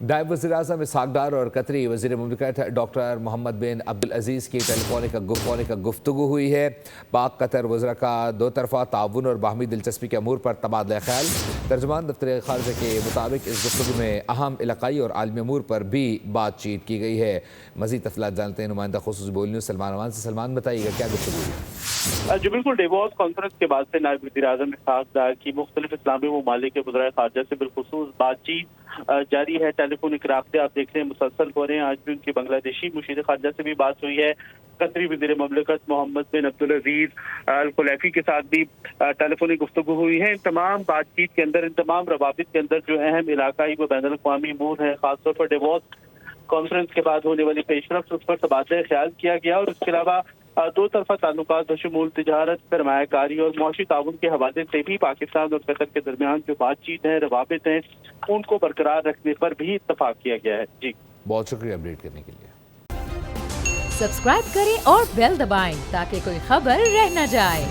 نائب वज़ीर-ए-आज़म इसहाक़ डार और कतरी वज़ीर मुमलिकत डॉक्टर मोहम्मद बिन अब्दुल अज़ीज़ की टेलीफोनिक गुफ्तगू हुई है। पाक कतर वज़रा का दो तरफ़ा ताउन और बाहमी दिलचस्पी के अमूर पर तबादला ख्याल। तर्जुमान दफ्तर ख़ारजा के मुताबिक इस गुफ्तगू में अहम इलाक़ाई और आलमी अमूर पर भी बातचीत की गई है। मज़ीद तफ़सीलात जानते हैं नुमाइंदा ख़ुसूसी बोल न्यूज़ सलमान अमान से। सलमान, बताइएगा क्या गुफ्तगू हुई? जो बिल्कुल डेवोस कॉन्फ्रेंस के बाद से नायब वज़ीर-ए-आज़म इसहाक़ डार की मुख्तलिफ इस्लामी ममालिक के वज़राए ख़ारजा से बिलख़ुसूस बातचीत जारी है। टेलीफोनिक राब्ते आप देख रहे हैं मुसलसल हो रहे हैं। आज भी उनकी बांग्लादेशी मुशीर ख़ारजा से भी बात हुई है। कतरी वज़ीर मुमलिकत मोहम्मद बिन अब्दुल अज़ीज़ अल खुलैफ़ी के साथ भी टेलीफोनिक गुफ्तगू हुई है। इन तमाम बातचीत के अंदर, इन तमाम रवाबित के अंदर जो अहम इलाकाई व बैनुल अक़वामी अमूर है, खासतौर पर डेवोस कॉन्फ्रेंस के बाद होने वाली पेशरफ्त, उस पर तबादला ख्याल किया गया। और इसके अलावा दो तरफा ताल्लुकात बशमूल तिजारत, सरमायाकारी और मौशी ताउन के हवाले से भी पाकिस्तान और कतर के दरमियान जो बातचीत है, रवाबित हैं, उनको बरकरार रखने पर भी इत्तफाक किया गया है। जी, बहुत शुक्रिया अपडेट करने के लिए। सब्सक्राइब करें और बेल दबाएं ताकि कोई खबर रह न जाए।